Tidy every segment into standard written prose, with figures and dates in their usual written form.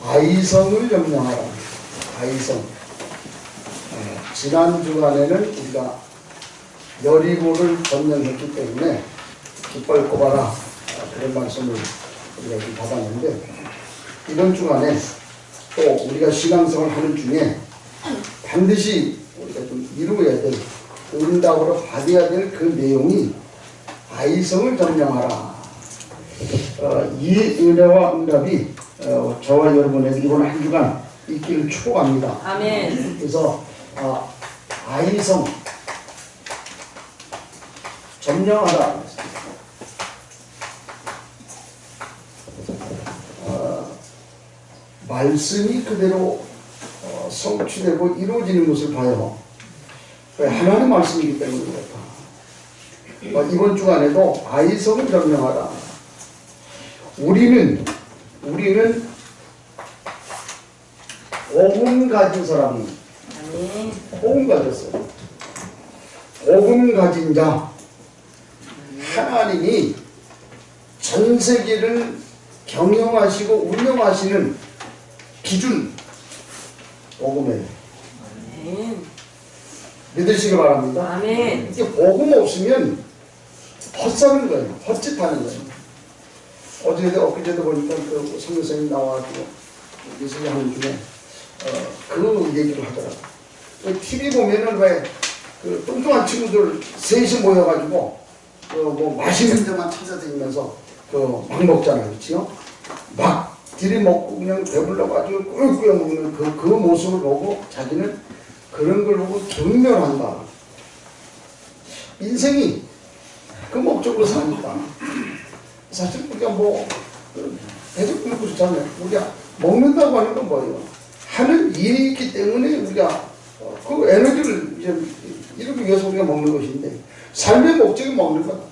아이성을 점령하라. 아이성. 지난 주간에는 우리가 여리고를 점령했기 때문에 깃발 꼽아라 그런 말씀을 우리가 좀 받았는데, 이번 주간에 또 우리가 신앙생활 하는 중에 반드시 우리가 좀 이루어야 될, 응답으로 받아야 될 그 내용이 아이성을 점령하라. 이 은혜와 응답이 저와 여러분에게 이번 한 주간 있기를 축복합니다. 아멘. 그래서 아이성 점령하라. 말씀이 그대로 성취되고 이루어지는 것을 봐요. 하나님의 말씀이기 때문에 그렇다. 이번 주간에도 아이성을 점령하라. 우리는 복음 가진 사람이, 복음 가졌어요. 복음 가진 자, 하나님이 전 세계를 경영하시고 운영하시는 기준, 복음이에요. 믿으시기 바랍니다. 아멘. 이게 복음 없으면 헛사는 거예요. 헛짓하는 거예요. 엊그제도 보니까 그 성교사님 나와가지고 예수님 하는 중에 그 얘기를 하더라고요. TV 보면은 왜 그 뚱뚱한 친구들 셋이 모여가지고 뭐 맛있는 데만 찾아다니면서 막 먹잖아요. 그치요? 막 들이먹고 그냥 배불러가지고 꾸역꾸역 먹는 그 모습을 보고 자기는 그런 걸 보고 경멸한다. 인생이 그 목적으로 사니까. 사실 우리가 뭐 배고프면 그렇잖아요. 우리가 먹는다고 하는 건 뭐예요? 하는 일이 있기 때문에 우리가 그 에너지를 이제 이렇게 위해서 우리가 먹는 것인데, 삶의 목적이 먹는 거다.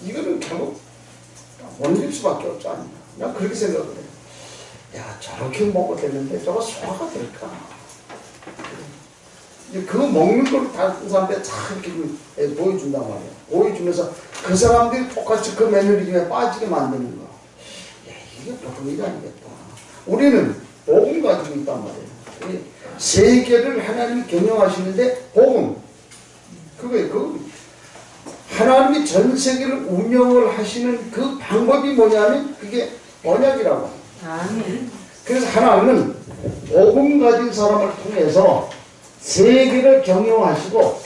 이거는 결국 못 이길 수밖에 없지 않나. 난 그렇게 생각을 해요. 야, 저렇게 먹어도 되는데 저거 소화가 될까? 그 먹는 걸 다른 사람들이 참 이렇게 보여준단 말이에요. 보여주면서 그 사람들이 똑같이 그 매너리즘에 빠지게 만드는 거. 야, 이게 보통 일이 아니겠다. 우리는 복음 가지고 있단 말이에요. 세계를 하나님이 경영하시는데 복음, 그거예요. 하나님이 전 세계를 운영을 하시는 그 방법이 뭐냐면 그게 언약이라고. 아멘. 그래서 하나님은 복음 가진 사람을 통해서 세계를 경영하시고,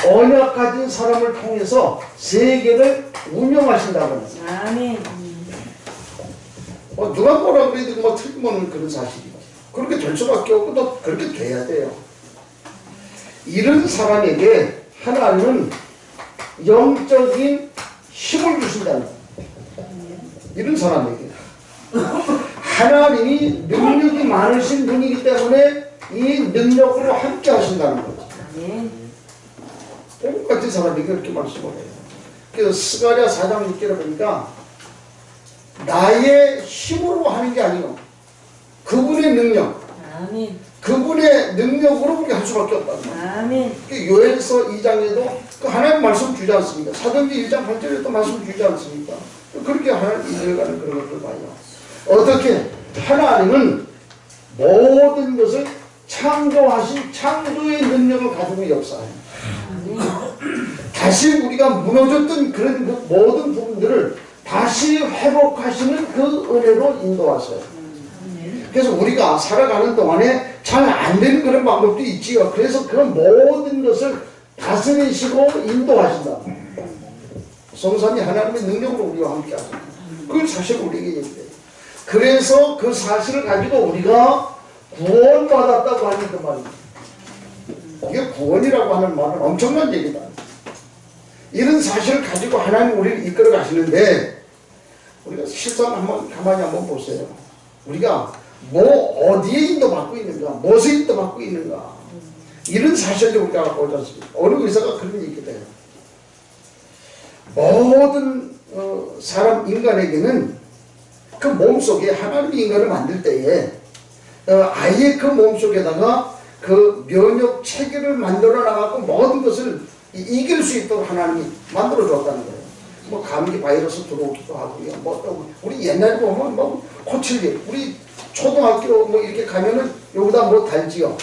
언약 가진 사람을 통해서 세계를 운영하신다고. 아멘. 누가 뭐라 그래도 뭐 틀림없는 그런 사실이죠. 그렇게 될 수밖에 없고 또 그렇게 돼야 돼요. 이런 사람에게 하나님은 영적인 힘을 주신다는 거예요. 이런 사람에게 하나님이 능력이 많으신 분이기 때문에 이 능력으로 함께 하신다는 거죠. 복음 같은 사람에게 그렇게 말씀을 해요. 그래서 스가랴 4장 6절에 보니까 나의 힘으로 하는 게 아니고 그분의 능력, 아멘. 그분의 능력으로 우리가 할 수밖에 없다는 거예요. 아멘. 요엘서 2장에도 그 하나님 말씀 주지 않습니까? 사도행전 1장 8절에도 말씀 주지 않습니까? 그렇게 하나님 이끌어가는 그런 것들 봐요. 어떻게 하나님은 모든 것을 창조하신 창조의 능력을 가지고 역사해요. 다시 우리가 무너졌던 그런 그 모든 부분들을 다시 회복하시는 그 은혜로 인도하세요. 그래서 우리가 살아가는 동안에 잘 안 되는 그런 방법도 있지요. 그래서 그 모든 것을 다스리시고 인도하신다. 성삼위 하나님의 능력으로 우리와 함께 하십니다. 그걸 사실 우리에게 얘기해요. 그래서 그 사실을 가지고 우리가 구원받았다고 하는 그 말입니다. 이게 구원이라고 하는 말은 엄청난 얘기다. 이런 사실을 가지고 하나님 우리를 이끌어 가시는데, 우리가 실상 가만히 한번 보세요. 우리가 어디에 인도받고 있는가, 무엇에 인도받고 있는가, 이런 사실을 우리가 보지 않습니까? 어느 의사가 그런 얘기를 해요. 모든 사람 인간에게는 그 몸속에 하나님이 인간을 만들 때에 아예 그 몸속에다가 그 면역 체계를 만들어 나가고 모든 것을 이길 수 있도록 하나님이 만들어 줬다는 거예요. 뭐 감기 바이러스 들어오기도 하고요. 뭐 또 우리 옛날에 보면 뭐 코칠기 우리 초등학교 뭐 이렇게 가면은 여기다 뭐 달지요?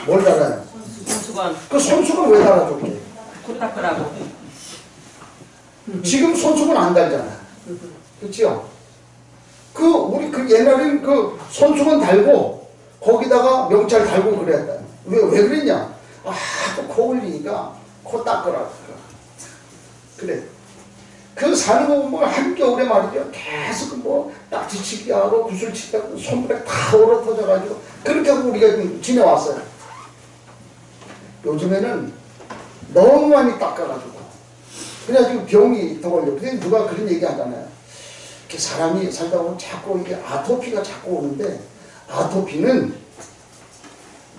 뭘 달아요? 손수건. 그 손수건 왜 달아줄게? 코 닦으라고. 지금 손수건 안 달잖아. 그렇지요? 우리 옛날에는 그 손수건 달고 거기다가 명찰 달고 그랬다. 왜 그랬냐? 또 코 흘리니까 코 닦으라. 그래. 그 사는 거 보면 한겨울에 말이죠. 계속 뭐 딱지치기 하고 구슬치기 하고 손발에 다 얼어 터져가지고 그렇게 하고 우리가 좀 지내왔어요. 요즘에는 너무 많이 닦아가지고 그래가지고 병이 더 걸려. 근데 누가 그런 얘기 하잖아요. 이렇게 사람이 살다 보면 자꾸 이게 아토피가 자꾸 오는데 아토피는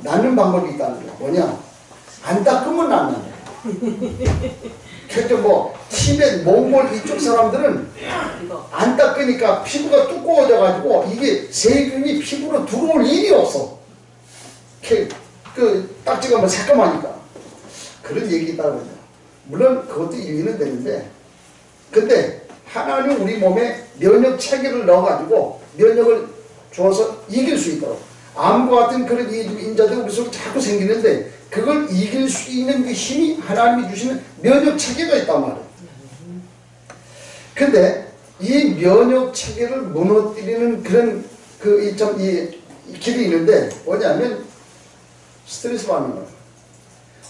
낫는 방법이 있다는 거야. 뭐냐? 안 닦으면 안 나요. 그래서 뭐 티벳, 몽골 이쪽 사람들은 안 닦으니까 피부가 두꺼워져가지고 이게 세균이 피부로 들어올 일이 없어. 그 딱지가 뭐 새까마니까 그런 얘기 있다고 그러죠. 물론 그것도 일리는 되는데 근데 하나는 우리 몸에 면역 체계를 넣어가지고 면역을 줘서 이길 수 있도록 암과 같은 그런 인자들이 우리 속에 자꾸 생기는데 그걸 이길 수 있는 그 힘이 하나님이 주시는 면역 체계가 있단 말이에요. 근데 이 면역 체계를 무너뜨리는 그런 이 길이 있는데 뭐냐면 스트레스 받는 거예요.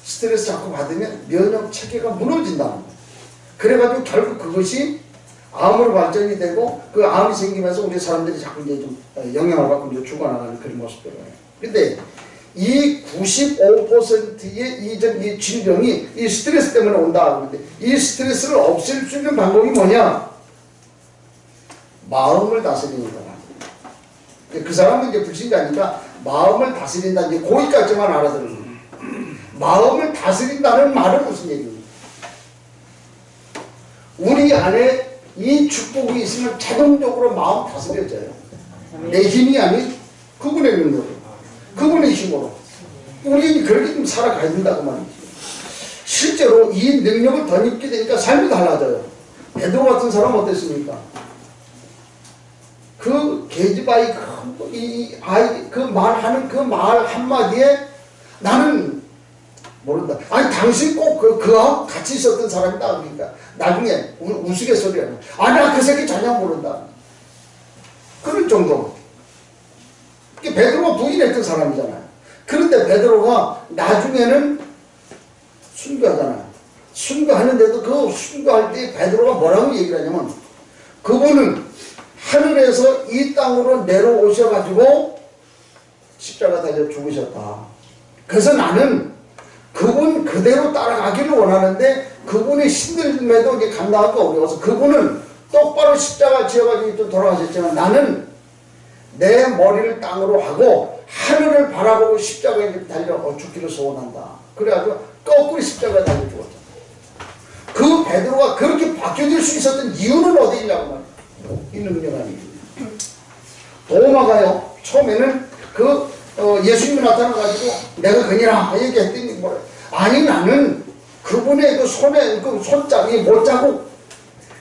스트레스 자꾸 받으면 면역 체계가 무너진다는 거예요. 그래가지고 결국 그것이 암으로 발전이 되고 그 암이 생기면서 우리 사람들이 자꾸 이제 좀 영향을 받고 이제 죽어나가는 그런 모습들이에요. 근데 이 95%의 이 질병이 이 스트레스 때문에 온다 하는데 이 스트레스를 없앨 수 있는 방법이 뭐냐? 마음을 다스리는 거다. 그 사람은 이제 불신자니까 마음을 다스린다 이제 거기까지만 알아들은 거예요. 마음을 다스린다는 말은 무슨 얘기입니까? 우리 안에 이 축복이 있으면 자동적으로 마음 다스려져요. 내 힘이 아닌 그분의 능력으로, 그분의 힘으로. 우리는 그렇게 좀 살아가야 된다고 말이죠. 실제로 이 능력을 덧입게 되니까 삶이 달라져요. 베드로 같은 사람 어땠습니까? 그 계집아이 그 말하는 그 말 한마디에 나는 모른다. 아니 당신 꼭 그하고 같이 있었던 사람이다. 그러니까 나중에 우스갯소리야. 나 그 새끼 전혀 모른다. 그럴 정도. 그게 베드로가 부인했던 사람이잖아요. 그런데 베드로가 나중에는 순교하잖아요. 순교하는데도 그 순교할 때 베드로가 뭐라고 얘기를 하냐면 그분은 하늘에서 이 땅으로 내려오셔가지고 십자가 달려 죽으셨다. 그래서 나는 그분 그대로 따라가기를 원하는데 그분이 힘들음에도 이제 감당하기가 어려워서 그분은 똑바로 십자가 지어가지고 또 돌아가셨지만 나는 내 머리를 땅으로 하고 하늘을 바라보고 십자가에 달려 죽기를 소원한다. 그래가지고 거꾸로 십자가에 달려 죽었죠. 그 베드로가 그렇게 바뀌어질 수 있었던 이유는 어디 있냐고 말이에요. 이 능력 아니에요. 도마가요 처음에는 예수님이 나타나가지고 내가 그니라 얘기했더니 뭐래. 아니 나는 그분의 그 손에 그 손자국이 못자국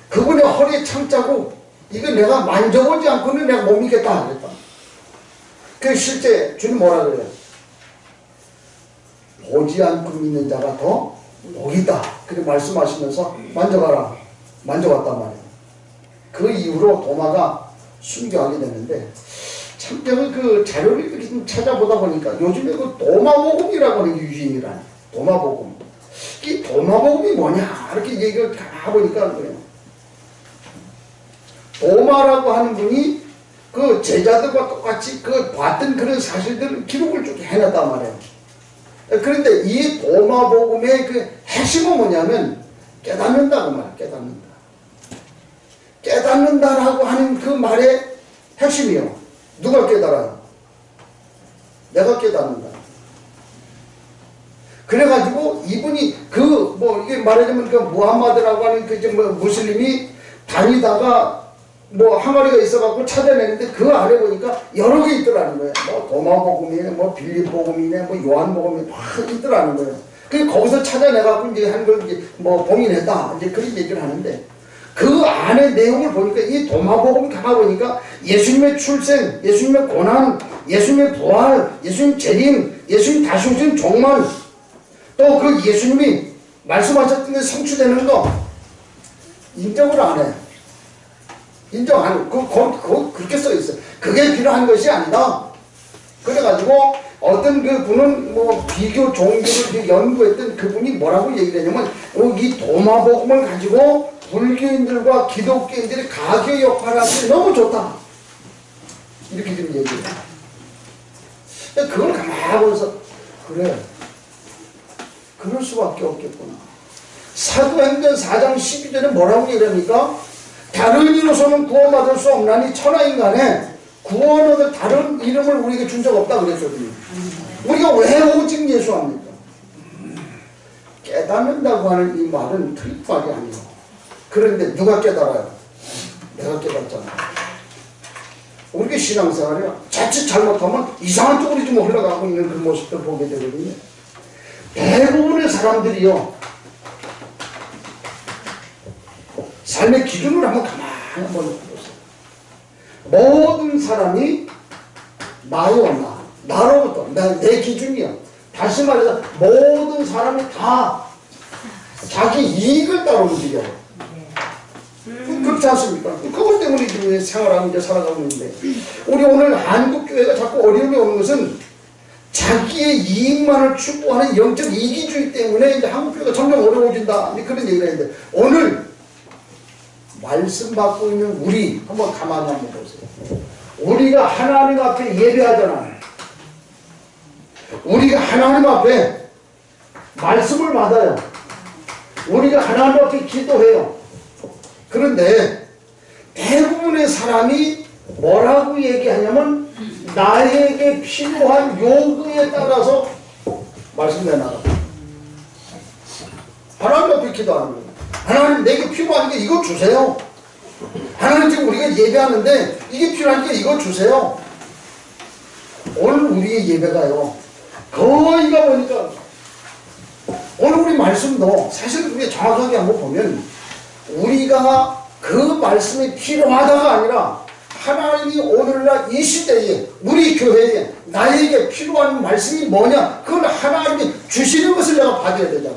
그분의 허리에 창자국 이거 내가 만져보지 않고는 내가 못 믿겠다 그랬다. 그 실제 주님 뭐라 그래요? 보지 않고 믿는 자가 더 복이다. 그렇게 말씀하시면서 만져봐라. 만져봤단 말이에요. 그 이후로 도마가 순교하게 되는데 참 제가 그 자료를 이렇게 좀 찾아보다 보니까 요즘에 그 도마복음이라고 하는 게 유행이라니. 도마복음. 이 도마복음이 뭐냐 이렇게 얘기를 다 보니까 그래요. 도마라고 하는 분이 그 제자들과 똑같이 그 봤던 그런 사실들을 기록을 쭉 해놨단 말이에요. 그런데 이 도마복음의 그 핵심은 뭐냐면 깨닫는다고 말이에요. 깨닫는다. 깨닫는다라고 하는 그 말의 핵심이요. 누가 깨달아요? 내가 깨닫는다. 그래가지고 이분이 이게 말하자면 그 무함마드라고 하는 무슬림이 다니다가 항아리가 있어갖고 찾아내는데 그 안에 보니까 여러 개 있더라는 거예요. 도마복음이네, 빌립복음이네, 요한복음이네, 다 있더라는 거예요. 그 거기서 찾아내갖고 이제 한 걸 이제 봉인했다. 이제 그런 얘기를 하는데 그 안의 내용을 보니까 이 도마복음 가보니까 예수님의 출생, 예수님의 고난, 예수님의 부활, 예수님 재림, 예수님 다시 오신 종말, 또 그 예수님이 말씀하셨던 게 성취되는 거 인정을 안 해. 인정 안 해. 그거 그렇게 써 있어요. 그게 필요한 것이 아니다. 그래가지고 어떤 그 분은 뭐 비교 종교를 연구했던 그분이 뭐라고 얘기를 했냐면 이 도마복음을 가지고 불교인들과 기독교인들이 가교 역할을 하기 너무 좋다. 이렇게 좀 얘기해요. 그걸 가만히 보면서 그래. 그럴 수밖에 없겠구나. 사도행전 4장 12절에 뭐라고 얘기합니까? 다른 이로서는 구원받을 수 없나니 천하인간에 구원 얻을 다른 이름을 우리에게 준 적 없다 그랬거든요. 우리가 왜 오직 예수 합니까? 깨닫는다고 하는 이 말은 틀린 말이 아니에요. 그런데 누가 깨달아요? 내가 깨닫잖아. 우리가 신앙생활이야. 자칫 잘못하면 이상한 쪽으로 좀 흘러가고 있는 그 모습을 보게 되거든요. 대부분의 사람들이요, 삶의 기준을 한번 가만히 한번 보세요. 모든 사람이 나요, 나로부터, 내 기준이야. 다시 말해서 모든 사람이 다 자기 이익을 따라 움직여요. 그렇지 않습니까? 그것 때문에 지금 생활하고 이제 살아가고 있는데, 우리 오늘 한국교회가 자꾸 어려움이 오는 것은 자기의 이익만을 추구하는 영적 이기주의 때문에 이제 한국교회가 점점 어려워진다. 그런 얘기를 했는데, 오늘 말씀 받고 있는 우리 한번 가만히 한번 보세요. 우리가 하나님 앞에 예배하잖아요. 우리가 하나님 앞에 말씀을 받아요. 우리가 하나님 앞에 기도해요. 그런데 대부분의 사람이 뭐라고 얘기하냐면 나에게 필요한 요구에 따라서 말씀 내놔라. 하나님 앞에 기도하는 거예요. 하나님 내게 필요한 게 이거 주세요. 하나님 지금 우리가 예배하는데 이게 필요한 게 이거 주세요. 오늘 우리의 예배가요, 거의가 보니까 오늘 우리 말씀도 사실 우리가 정확하게 한번 보면 우리가 그 말씀이 필요하다가 아니라 하나님이 오늘날 이 시대에 우리 교회에 나에게 필요한 말씀이 뭐냐, 그걸 하나님이 주시는 것을 내가 받아야 되잖아.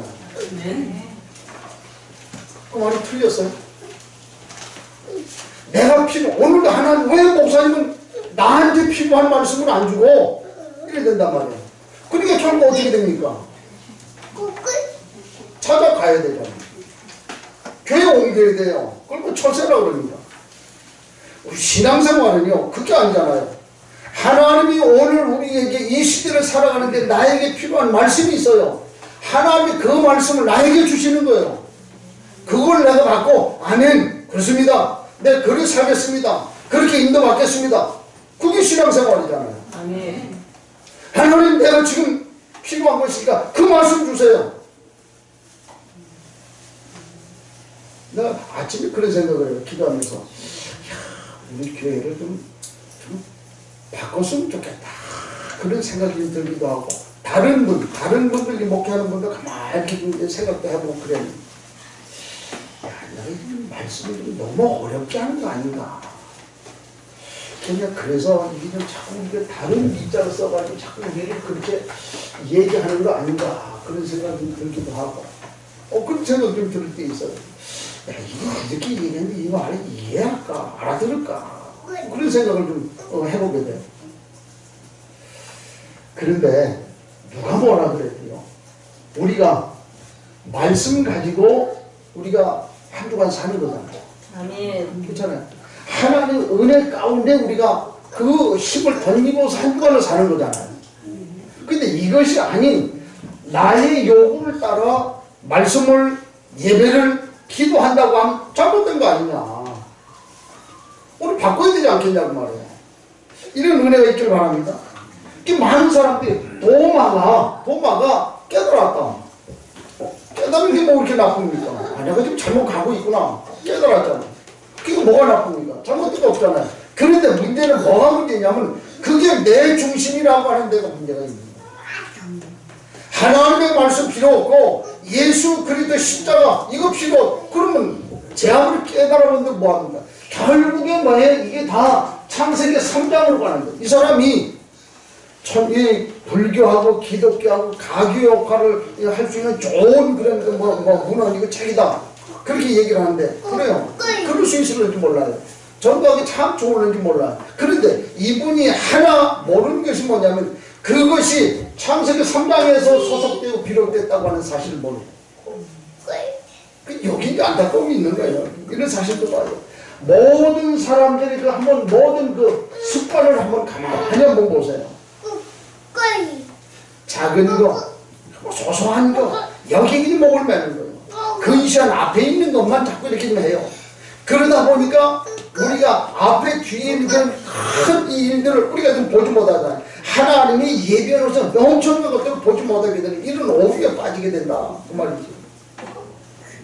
그 말이 틀렸어요? 내가 오늘도 하나님, 왜 목사님은 나한테 필요한 말씀을 안 주고 이래야 된단 말이에요. 그러니까 결국 어떻게 됩니까? 찾아가야 되잖아. 교회 옮겨야 돼요. 그걸 철새라고 그럽니다. 우리 신앙생활은요, 그게 아니잖아요. 하나님이 오늘 우리에게 이 시대를 살아가는데 나에게 필요한 말씀이 있어요. 하나님이 그 말씀을 나에게 주시는 거예요. 그걸 내가 받고 아멘, 그렇습니다, 네, 그렇게 살겠습니다, 그렇게 인도받겠습니다. 그게 신앙생활이잖아요. 아멘. 하나님 내가 지금 필요한 것이니까 그 말씀 주세요. 내가 아침에 그런 생각을 해요. 기도하면서 우리 교회를 좀 바꿨으면 좋겠다, 그런 생각이 들기도 하고, 다른 분들이 목회하는 분들 가만히 이렇게 생각도 해보고 그래요. 야, 내가 이 말씀을 좀 너무 어렵게 하는 거 아닌가. 그래서 이게 좀 자꾸 우리가 다른 밑자를 써가지고 자꾸 우리를 그렇게 얘기하는 거 아닌가, 그런 생각이 들기도 하고, 그런 생각 좀 들 때 있어요. 야, 이게 이렇게 얘기했는데 이 말을 이해할까, 알아들을까, 그런 생각을 좀 해보게 돼요. 그런데 누가 뭐라 그랬대요? 우리가 말씀 가지고 우리가 한주간 사는 거잖아요. 아멘. 그렇잖아요. 하나님 은혜 가운데 우리가 그 힘을 덧입어서 한주간을 사는 거잖아요. 근데 이것이 아닌 나의 요구를 따라 말씀을, 예배를, 기도한다고 하면 잘못된 거 아니냐. 오늘 바꿔야 되지 않겠냐고 말이에요. 이런 은혜가 있길 바랍니다. 많은 사람들이 도마가 깨달았다. 깨달은 게 뭐 그렇게 나쁩니까? 내가 지금 잘못 가고 있구나. 깨달았잖아. 그게 뭐가 나쁩니까? 잘못된 거 없잖아요. 그런데 문제는 뭐가 문제냐면 그게 내 중심이라고 하는 데가 문제가 있는 거예요. 하나님의 말씀 필요 없고 예수 그리스도 십자가 이거 필요, 그러면 제 아무리 깨달아본들 뭐합니까? 결국에 뭐예요? 이게 다 창세기 3장으로 가는 거예요. 이 사람이 이 불교하고 기독교하고 가교 역할을 할 수 있는 좋은 그런 문헌이고 책이다. 그렇게 얘기를 하는데 그래요. 그럴 수 있을지 몰라요. 전도하기 참 좋을지 몰라요. 그런데 이분이 하나 모르는 것이 뭐냐면 그것이 창세기 3장에서 소속되고 비롯됐다고 하는 사실을 모르고 여기 안타까움이 있는 거예요. 이런 사실도 봐요. 모든 사람들이 한번 모든 습관을 한번 가만히 한번 보세요. 작은 거, 소소한 거, 여기 목을 매는 거예요. 근시한 앞에 있는 것만 자꾸 이렇게 좀 해요. 그러다 보니까 우리가 앞에 뒤에 있는 큰 일들을 우리가 좀 보지 못하잖아요. 하나님이 예비해놓으서 엄청난 것들을 보지 못하게 되는 이런 오류에 빠지게 된다. 그 말이죠.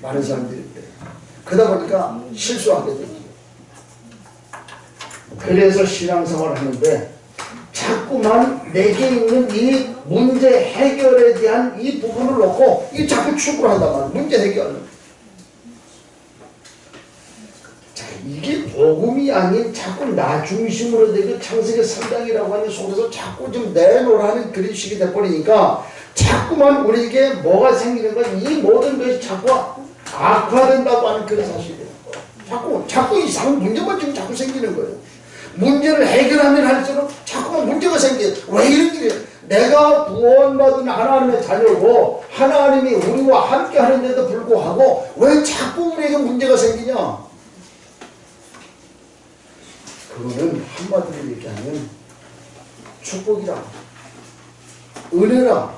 많은 사람들이 그러다 보니까 실수하게 되죠. 그래서 신앙생활을 하는데 자꾸만 내게 있는 이 문제 해결에 대한 이 부분을 놓고 이 자꾸 추구를 한단 말이에요. 문제 해결. 자, 이게 복음이 아닌 자꾸 나 중심으로 되고 창세기 3장이라고 하는 속에서 자꾸 좀 내놓으라는 그런 식이 돼버리니까 자꾸만 우리에게 뭐가 생기는 건 이 모든 것이 자꾸 악화된다고 하는 그런 사실이에요. 자꾸 이상한 문제만 지금 자꾸 생기는 거예요. 문제를 해결하면 할수록 자꾸만 문제가 생겨요. 왜 이런 일이에요? 내가 구원받은 하나님의 자녀고 하나님이 우리와 함께 하는데도 불구하고 왜 자꾸 우리에게 문제가 생기냐? 그거는 한마디로 얘기하면 축복이라, 은혜라.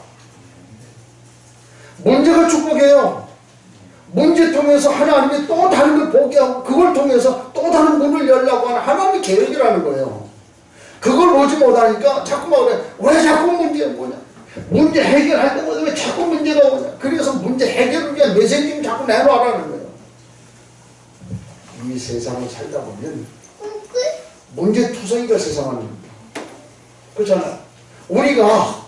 문제가 축복이에요. 문제 통해서 하나님이 또 다른 걸 보게 하고 그걸 통해서 또 다른 문을 열려고 하는 하나님의 계획이라는 거예요. 그걸 보지 못하니까 자꾸만 그래. 왜 자꾸 문제가 뭐냐? 문제 해결할 때마다 왜 자꾸 문제가 오냐? 그래서 문제 해결을 위한 메시지를 자꾸 내놓으라는 거예요. 이 세상을 살다 보면 문제투성이가 세상을 합니다. 그렇잖아요. 우리가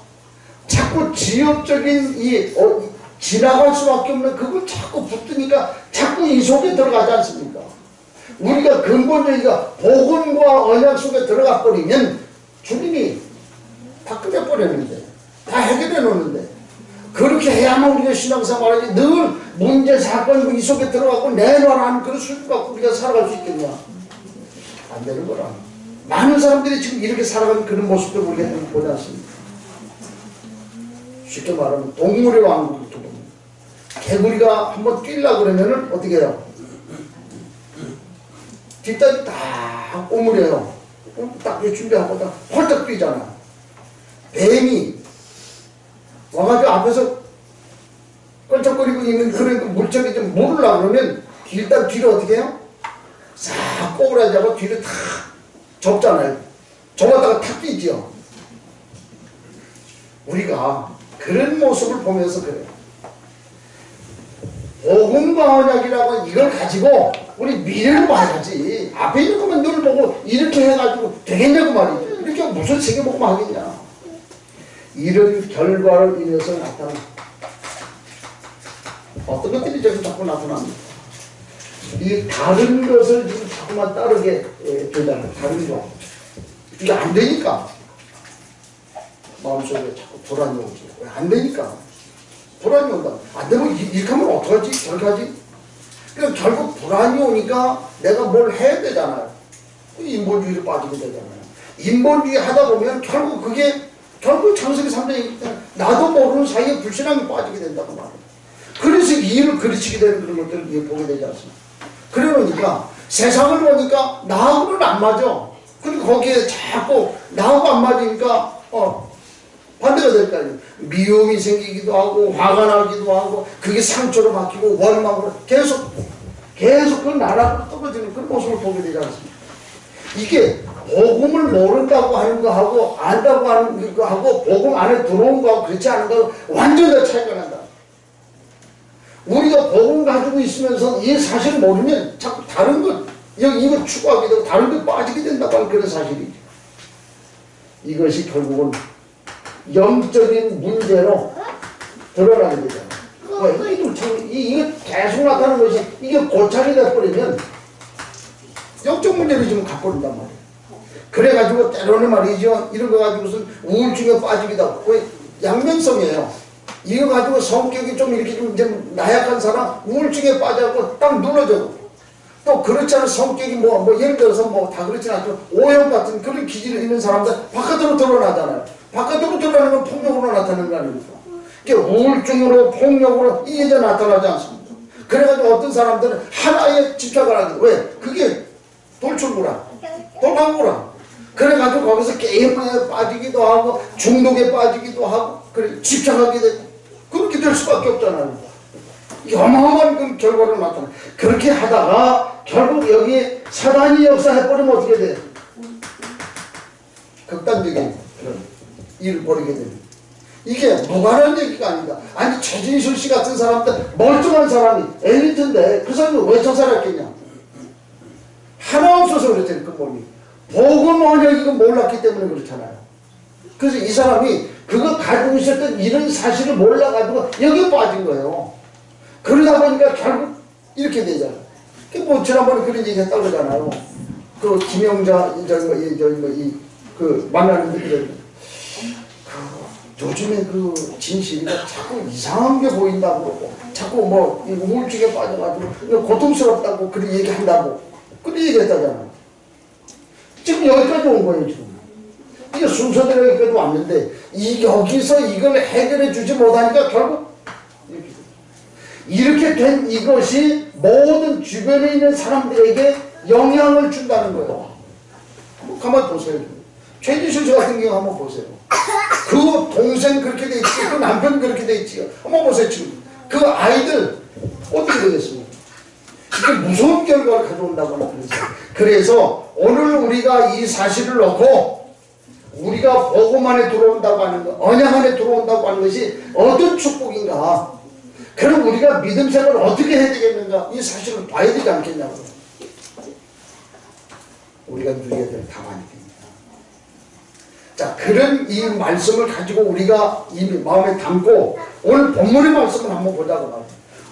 자꾸 지역적인 지나갈 수밖에 없는 그걸 자꾸 붙으니까 자꾸 이 속에 들어가지 않습니까? 우리가 근본적이가 복음과 언약 속에 들어가 버리면 주님이 다 끝내버렸는데 다 해결해 놓는데 그렇게 해야만 우리가 신앙생활하지 늘 문제 사건 이 속에 들어가고 내놔라는 그런 수준 갖고 우리가 살아갈 수 있겠냐? 안 되는 거라. 많은 사람들이 지금 이렇게 살아가는 그런 모습도 우리가 보지 않습니까? 쉽게 말하면 동물의 왕국을 두고 개구리가 한번 뛰려고 그러면은 어떻게 해요? 뒷다리 딱 오므려요. 딱 준비하고 딱 홀딱 뛰잖아. 뱀이 와가지고 앞에서 껄쩍거리고 있는 그런 물체를 좀 모르려고 그러면 일단 뒤로 어떻게 해요? 싹 꼬부라지고 뒤로 탁 접잖아요. 접었다가 탁 뛰죠. 우리가 그런 모습을 보면서 그래요. 복음과 언약이라고 이걸 가지고 우리 미래를 봐야지. 앞에 있는 것만 늘 보고 이렇게 해가지고 되겠냐고 말이죠. 이렇게 무슨 새겨보고만 하겠냐. 이런 결과를 인해서 나타나. 어떤 것들이 지금 자꾸 나타납니다. 이 다른 것을 지금 자꾸만 따르게 되잖아요. 다른 거. 이게 안 되니까. 마음속에 자꾸 불안이 오지. 왜 안 되니까. 불안이 온다. 안 되면 이렇게 하면 어떡하지? 저렇게 하지? 그러니까 결국 불안이 오니까 내가 뭘 해야 되잖아요. 인본주의로 빠지게 되잖아요. 인본주의 하다 보면 결국 창세기 3장이기 때문에 나도 모르는 사이에 불신앙이 빠지게 된다고 말해요. 그래서 이 일을 그르치게 되는 그런 것들을 보게 되지 않습니까? 그러니까 세상을 보니까 나하고는 안 맞아. 그리고 거기에 자꾸 나하고 안 맞으니까 반대가 될 거 아니에요. 미움이 생기기도 하고 화가 나기도 하고 그게 상처로 바뀌고 원망으로 계속 그 나라로 떨어지는 그런 모습을 보게 되지 않습니까? 이게 복음을 모른다고 하는 거하고 안다고 하는 거하고 복음 안에 들어온 거하고 그렇지 않은 거하고 완전히 차이가 난다. 우리가 복음 가지고 있으면서 이 사실을 모르면 자꾸 다른 것 이거 추구하게 되고 다른 것 빠지게 된다고 하는 그런 사실이죠. 이것이 결국은 영적인 문제로 드러나게 되잖아요. 왜? 이게 계속 나타나는 것이 이게 고착이 돼버리면 영적 문제를 지금 갖버린단 말이에요. 그래가지고 때로는 말이죠. 이런 거 가지고서 우울증에 빠지기도 하고. 왜? 양면성이에요. 이거 가지고 성격이 좀 이렇게 좀 나약한 사람 우울증에 빠져갖고 딱 눌러져. 또 그렇지 않은 성격이 예를 들어서 다 그렇진 않죠. O형 같은 그런 기질이 있는 사람들 바깥으로 드러나잖아요. 바깥으로 드러나는 건 폭력으로 나타나는 거 아닙니까? 우울증으로 폭력으로 이게 다 나타나지 않습니다. 그래가지고 어떤 사람들은 하나에 집착을 하게 돼. 왜? 그게 돌출구라. 돌방구라. 그래가지고 거기서 게임에 빠지기도 하고 중독에 빠지기도 하고 그래 집착하게 되고 그렇게 될 수밖에 없잖아요. 어마어마한 그 결과를 나타나. 그렇게 하다가 결국 여기 사단이 역사해버리면 어떻게 돼? 극단적인 그런 일을 벌이게 됩니다. 이게 무관한 얘기가 아니다. 아니 최진실 씨 같은 사람들 멀쩡한 사람이 엘리트인데 그 사람이 왜 자살했겠냐? 하나 없어서 그랬잖아요. 그 몸이. 복음 언약이고 몰랐기 때문에 그렇잖아요. 그래서 이 사람이 그거 가지고 있었던 이런 사실을 몰라가지고 여기에 빠진 거예요. 그러다 보니까 결국 이렇게 되잖아요. 지난번에 그런 얘기 했다고 그러잖아요. 그 김영자, 만나는 분들. 요즘에 그 진실이가 자꾸 이상한 게 보인다고 그러고, 자꾸 우울증에 빠져가지고, 고통스럽다고 그런 얘기 한다고. 그런 얘기 했다잖아요. 지금 여기까지 온 거예요, 지금. 이게 순서대로 여기까지 왔는데, 여기서 이걸 해결해 주지 못하니까 결국, 이렇게 된 이것이 모든 주변에 있는 사람들에게 영향을 준다는 거예요. 가만히 보세요. 최진실 씨 같은 경우 한번 보세요. 그 동생 그렇게 돼 있지, 그 남편 그렇게 돼 있지. 한번 보세요, 지금. 그 아이들 어떻게 되겠습니까? 이게 무서운 결과를 가져온다고 하는 거예요. 그래서 오늘 우리가 이 사실을 놓고 우리가 복음 안에 들어온다고 하는 것, 언약 안에 들어온다고 하는 것이 어떤 축복인가? 그럼 우리가 믿음 생활을 어떻게 해야 되겠는가? 이 사실을 봐야 되지 않겠냐고. 우리가 누려야 될 답안이 됩니다. 자, 그런 이 말씀을 가지고 우리가 이미 마음에 담고 오늘 본문의 말씀을 한번 보자고 말이에요.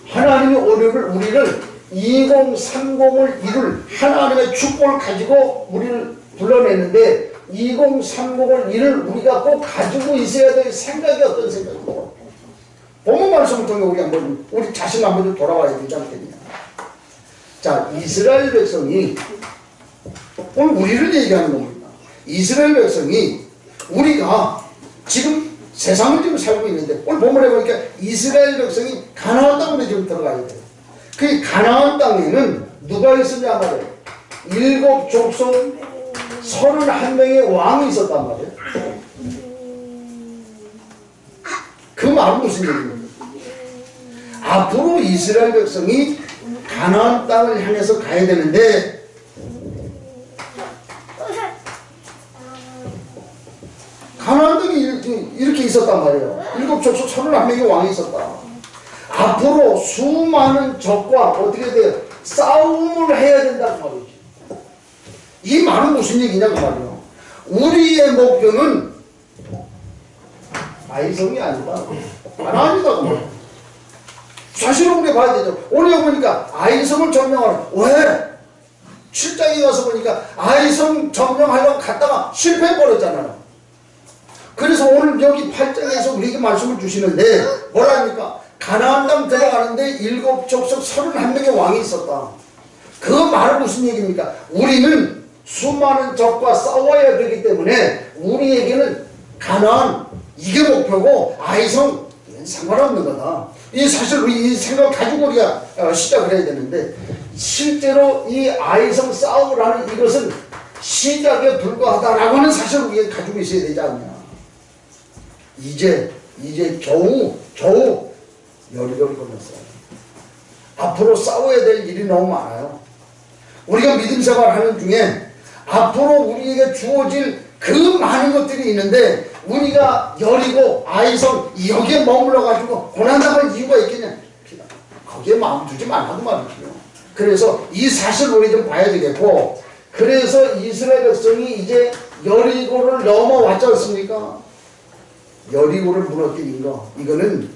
하나님이 오늘을 우리를 2030을 이룰 하나님의 축복을 가지고 우리를 불러내는데 2030을 이룰 우리가 꼭 가지고 있어야 될 생각이 어떤 생각입니까? 본문 말씀을 통해 우리 자신 한번 좀 돌아와야 되지 않겠냐. 자, 이스라엘 백성이 오늘 우리를 얘기하는 겁니다. 이스라엘 백성이 우리가 지금 세상을 지금 살고 있는데 오늘 본문에 보니까 이스라엘 백성이 가나안 땅으로 지금 들어가야 돼요. 그 가나안 땅에는 누가 있었냐 말이에요. 7 족속 31명의 왕이 있었단 말이에요. 그 말은 무슨 얘기입니까? 앞으로 이스라엘 백성이 가나안 땅을 향해서 가야 되는데 가나안 땅이 이렇게 있었단 말이에요. 7 족속 31명의 왕이 있었다. 앞으로 수많은 적과 어떻게 돼요? 싸움을 해야 된다는 말이죠. 이 말은 무슨 얘기냐고 말이에요. 우리의 목표는 아이성이 아니다. 가나안이다. 사실은 우리가 봐야 되죠. 오늘 보니까 아이성을 점령하라. 왜? 7장에 가서 보니까 아이성 점령하려고 갔다가 실패해버렸잖아요. 그래서 오늘 여기 8장에서 우리에게 말씀을 주시는데 뭐라 합니까? 가나안 땅 들어가는데 7 족속 31명의 왕이 있었다. 그 말은 무슨 얘기입니까? 우리는 수많은 적과 싸워야 되기 때문에 우리에게는 가나안 이게 목표고 아이성 이건 상관없는 거다. 이 사실 이 생각을 가지고 우리가 시작을 해야 되는데 실제로 이 아이성 싸움을 하는 이것은 시작에 불과하다라고 하는 사실을 우리가 가지고 있어야 되지 않냐. 이제 겨우 여리고리 건넜어요. 앞으로 싸워야 될 일이 너무 많아요. 우리가 믿음 생활하는 중에 앞으로 우리에게 주어질 그 많은 것들이 있는데 우리가 여리고 아이성 여기에 머물러 가지고 고난당할 이유가 있겠냐? 거기에 마음 두지 말라고 말이죠. 그래서 이 사실을 우리 좀 봐야 되겠고, 그래서 이스라엘 백성이 이제 여리고를 넘어왔지 않습니까? 여리고를 무너뜨린 거, 이거는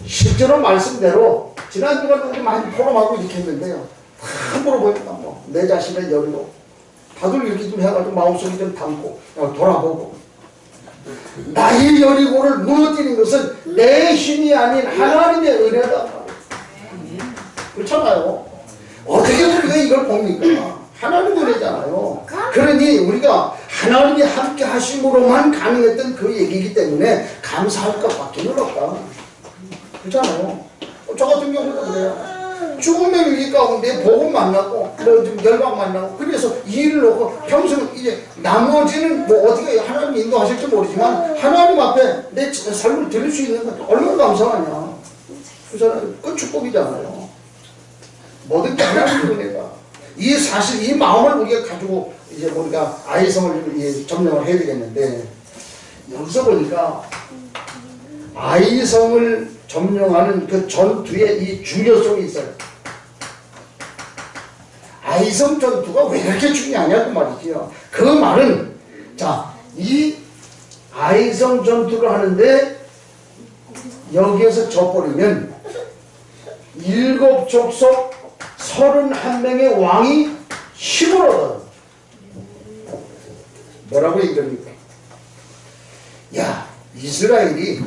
실제로 말씀대로 지난주간 우리 많이 포럼하고 이렇게 했는데요. 다 물어보니까 뭐 내 자신의 열로 다들 이렇게 좀 해가지고 마음속에 좀 담고 돌아보고 나의 여리고를 무너뜨리는 것은 내 힘이 아닌 하나님의 은혜다. 그렇잖아요. 어떻게 우리가 이걸 봅니까? 하나님의 은혜잖아요. 그러니 우리가 하나님이 함께 하심으로만 가능했던 그 얘기이기 때문에 감사할 것밖에 없다. 그렇잖아요. 저 같은 경우도 그래요. 죽음의 위기 가운데 복음 만나고 좀 열방 만나고 그래서 일을 놓고 평생 이제 나머지는 뭐 어떻게 하나님 인도하실지 모르지만 하나님 앞에 내 삶을 드릴 수 있는 것 얼마나 감사하냐. 그 축복이잖아요. 뭐든 하나님의 은혜가 이 사실 이 마음을 우리가 가지고 이제 우리가 아이성을 점령을 해야 되겠는데 여기서 보니까 아이성을 점령하는 그 전투의 이 중요성이 있어요. 아이성 전투가 왜 이렇게 중요하냐고 말이지요. 그 말은 자, 이 아이성 전투를 하는데 여기에서 져버리면 7족속 31명의 왕이 힘을 얻어요. 뭐라고 얘기합니까? 야, 이스라엘이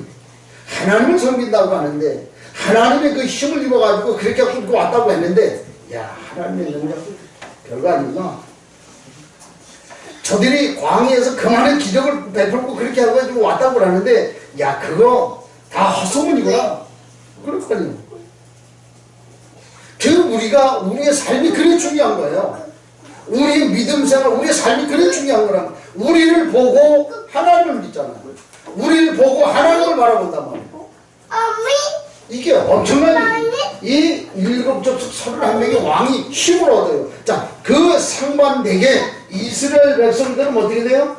하나님을 섬긴다고 하는데 하나님의 그 힘을 입어가지고 그렇게 끌고 왔다고 했는데 야, 하나님의 능력 별거 아니구나. 저들이 광야에서 그만한 기적을 베풀고 그렇게 해가지고 왔다고 하는데 야, 그거 다 헛소문이구나. 그렇거든요. 우리의 삶이 그래 중요한 거예요. 우리의 믿음 생활, 우리의 삶이 그래 중요한 거란 우리를 보고 하나님을 믿잖아요. 우리를 보고 하나님을 바라본단 말이에요. 이게 엄청난 이 7족속 31명의 왕이 힘을 얻어요. 자, 그 상반되게 이스라엘 백성들은 어떻게 돼요?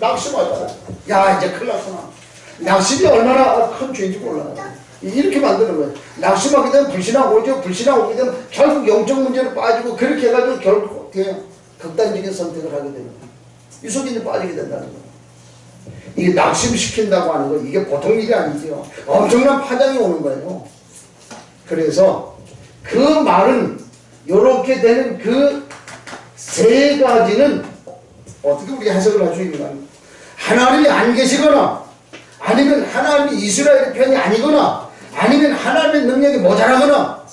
낙심하잖아요. 야, 이제 큰일 났구나. 낙심이 얼마나 큰 죄인지 몰라요. 이렇게 만드는 거예요. 낙심하게 되면 불신하고 오죠. 불신하고 오게 되면 결국 영적 문제로 빠지고 그렇게 해가지고 결국 어떻게 해요? 극단적인 선택을 하게 되는 거예요. 유속인이 빠지게 된다는 거예요. 이게 낙심시킨다고 하는 거 이게 보통 일이 아니죠. 엄청난 파장이 오는 거예요. 그래서 그 말은 이렇게 되는 그 세 가지는 어떻게 우리가 해석을 할 수 있는가? 하나님이 안 계시거나 아니면 하나님이 이스라엘의 편이 아니거나 아니면 하나님의 능력이 모자라거나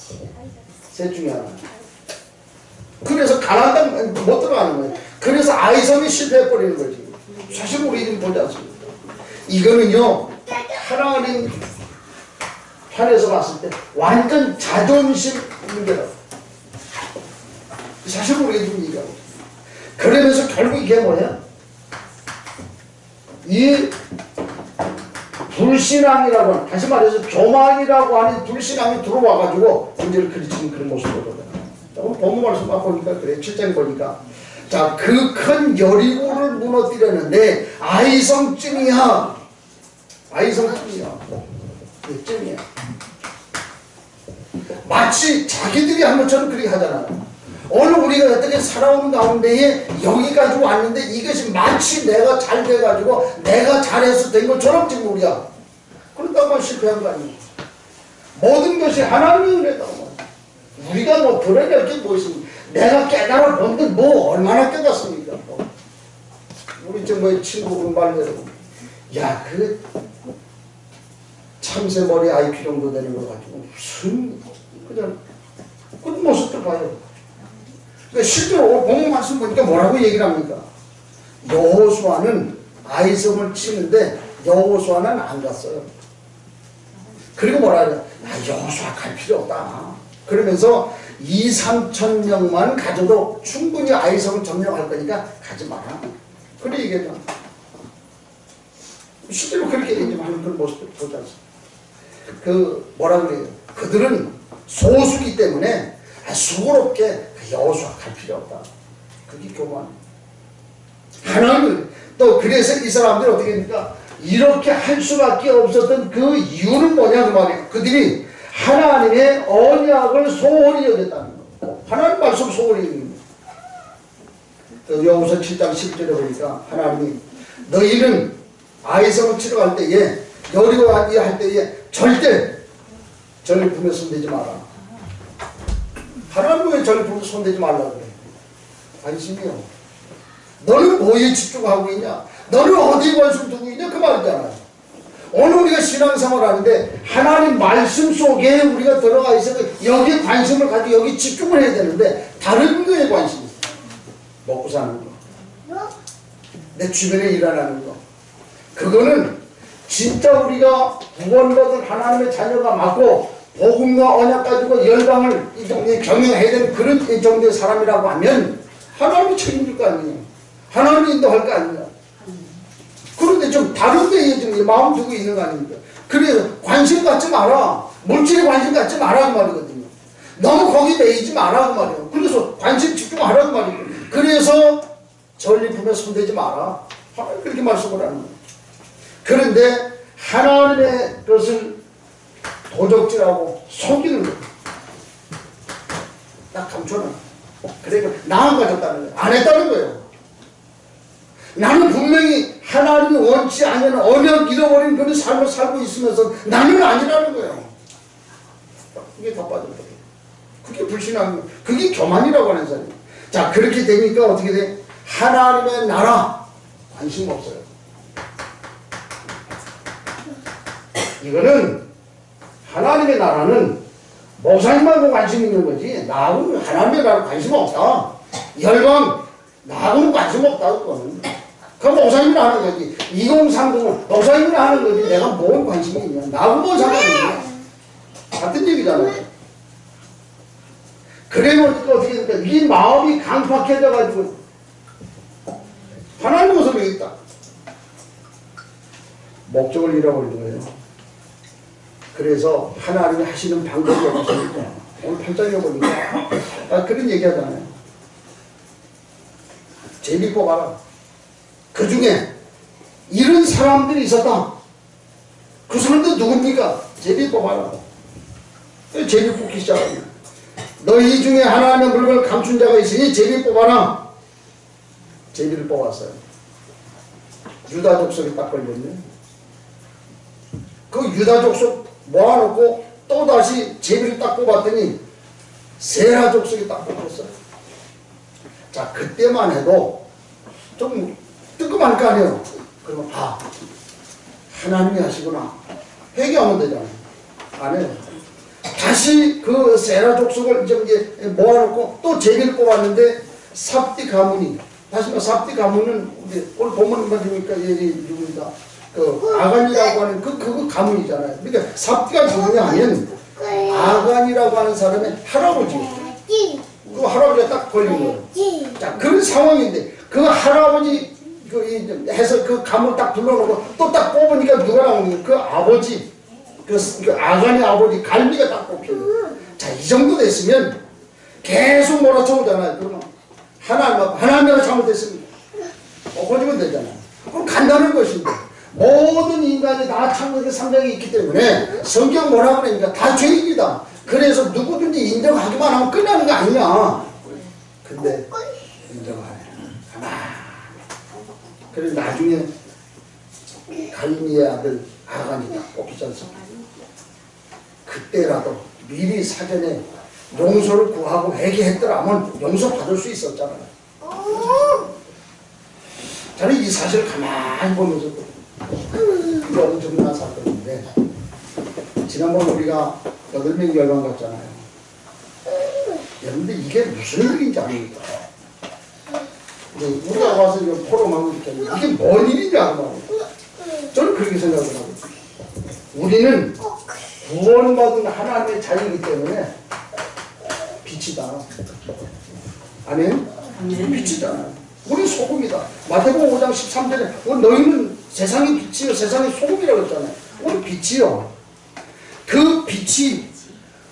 셋 중에 하나. 그래서 가나안 땅 못 들어가는 거예요. 그래서 아이성이 실패해버리는 거지. 사실 우리는 보지 않습니다. 이거는요 하나님 편에서 봤을 때 완전 자존심 문제라고. 사실 우리가 지금 얘기하고 그러면서 결국 이게 뭐야? 이 불신앙이라고 하는, 다시 말해서 교만이라고 하는 불신앙이 들어와가지고 문제를 그리치는 그런 모습이거든요. 오늘 본문 말씀 보니까 그래. 7장 보니까 자, 그 큰 여리고를 무너뜨렸는데 아이성쯤이야. 아이성쯤이야. 쯤이야. 마치 자기들이 한 것처럼 그렇게 하잖아요. 오늘 우리가 어떻게 살아오는 가운데에 여기까지 왔는데 이것이 마치 내가 잘 돼가지고 내가 잘해서 된 것처럼 지금 우리가 그렇다고 실패한 거 아니에요. 모든 것이 하나님의 은혜다고. 우리가 뭐 드러낼 게 뭐 있습니까? 내가 깨달아 본데 뭐 얼마나 깨닫습니까? 뭐. 우리 저 뭐 친구분 말대로 야, 그 참새머리 IQ 정도 되는 거 가지고 무슨 그냥 그 모습들 봐요. 그러니까 실제로 본문 말씀 보니까 뭐라고 얘기를 합니까? 여호수아는 아이성을 치는데 여호수아는 안 갔어요. 그리고 뭐라 그래요? 여호수아 갈 필요 없다. 그러면서 2~3천 명만 가져도 충분히 아이성을 점령할 거니까 가지 마라. 그래 얘기했죠. 실제로 그렇게 얘기하는 그런 모습을 보지 않습니까? 그 뭐라 그래요? 그들은 소수기 때문에 수고롭게 여호수아 갈 필요 없다. 그게 교만. 하나님은 또 그래서 이 사람들이 어떻게 합니까? 이렇게 할 수밖에 없었던 그 이유는 뭐냐 그 말이에요. 그들이 하나님의 언약을 소홀히 여겼다는 거예요. 하나님 말씀 소홀히 여깁니다. 여호수아 7장 10절에 보니까 하나님이 너희는 아이성을 치러 갈 때에 여리고 할 때에 절대 전리품에 손대지 마라. 하나님 왜 전리품에 손대지 말라고 그래? 관심이요. 너는 뭐에 집중하고 있냐? 너는 어디에 관심 두고 있냐? 그 말이잖아요. 오늘 우리가 신앙생활 하는데 하나님 말씀 속에 우리가 들어가 있어서 여기에 관심을 가지고 여기 집중을 해야 되는데 다른 거에 관심이 있어요. 먹고 사는 거, 내 주변에 일어나는 거, 그거는 진짜 우리가 구원받은 하나님의 자녀가 맞고 복음과 언약 가지고 열방을 이 정도에 경영해야 되는 그런 이 정도의 사람이라고 하면 하나님이 책임질 거 아니에요. 하나님이 인도할 거 아니에요. 그런데 좀 다른 데에 좀 마음 두고 있는 거 아닙니까? 그래서 관심 갖지 마라. 물질에 관심 갖지 마라 그 말이거든요. 너무 거기 매이지 마라 그 말이에요. 그래서 관심 집중하라 그 말이에요. 그래서 전리품에 손대지 마라. 하나님 그렇게 말씀을 하는 거예요. 그런데 하나님의 것을 도적질하고 속이는 거예요. 딱 감춰놔. 그러니까 나만 가졌다는 거예요. 안 했다는 거예요. 나는 분명히 하나님이 원치 않는 언약 잃어버린 그런 삶을 살고 있으면서 나는 아니라는 거예요. 그게 다 빠진 거예요. 그게 불신하는 거예요. 그게 교만이라고 하는 사람이에요. 자, 그렇게 되니까 어떻게 돼? 하나님의 나라 관심 없어요. 이거는 하나님의 나라는 목사님하고 관심 있는 거지 나하고는 하나님의 나라 관심 없다. 열방 나하고는 관심 없다. 그거는 그 목사님이 하는 거지. 2030은 목사님이 하는 거지 내가 뭔 관심이 있냐. 나하고 뭔 상관이 있냐. 같은 얘기잖아요. 그래 보니까 어떻게 될까? 이 마음이 강팍해져 가지고 하나님 모습이 있다. 목적을 잃어버린 거예요. 그래서 하나님이 하시는 방법이 없으니까 오늘 8장에 보니까 그런 얘기 하잖아요. 제비 뽑아라. 그 중에 이런 사람들이 있었다. 그 사람들 누굽니까? 제비 뽑아라. 제비 뽑기 시작합니다. 너희 중에 하나님의 물건을 감춘 자가 있으니 제비 뽑아라. 제비를 뽑았어요. 유다 족속이 딱 걸렸네. 그 유다 족속 모아놓고 또다시 제비를 딱 뽑았더니 세라 족속이 딱 뽑혔어요. 자, 그때만 해도 좀 뜨끔할 거 아니에요. 그러면 하나님이 하시구나. 회개하면 되잖아요. 안 해요. 다시 그 세라 족속을 이제 모아놓고 또 제비를 뽑았는데 삽디 가문이 다시 삽디 가문은 오늘 본문 말이니까 얘기 누구입니다. 그 아간이라고 하는 그 가문이잖아요. 그러니까 삽디가 누구냐 하면 아간이라고 하는 사람의 할아버지. 그 할아버지가 딱 걸린 거예요. 자, 그런 상황인데 그 할아버지 해서 그 가문 딱 둘러놓고 또 딱 뽑으니까 누가 나오는 거예요? 그 아버지, 그 아간의 아버지 갈미가 딱 뽑혀요. 자, 이 정도 됐으면 계속 몰아쳐오잖아요. 그러면 하나님이 잘못됐습니다. 엎어지면 되잖아요. 그럼 간다는 것인데 모든 인간이 다 창조의 상장이 있기 때문에 성경 뭐라고 그러니까 다 죄입니다. 그래서 누구든지 인정하기만 하면 끝나는 거 아니냐. 근데 인정하네. 그래서 나중에 갈미의 아들 아간이 딱 뽑히지 않습니까? 그때라도 미리 사전에 용서를 구하고 회개했더라면 용서받을 수 있었잖아요. 저는 이 사실을 가만히 보면서 이게 엄청난 사건인데 지난번 우리가 8명 열방 갔잖아요. 여러분들 이게 무슨 일인지 아닙니까? 우리가 와서 포럼하고 있잖아요. 이게 뭔 일인지 알아요. 저는 그렇게 생각을 하고 있어요. 우리는 구원받은 하나님의 자녀이기 때문에 빛이다. 아멘? 빛이다. 우리 소금이다. 마태복음 5장 13절에 너희는 세상의 빛이요 세상의 소금이라고 했잖아요. 우리 빛이요. 그 빛이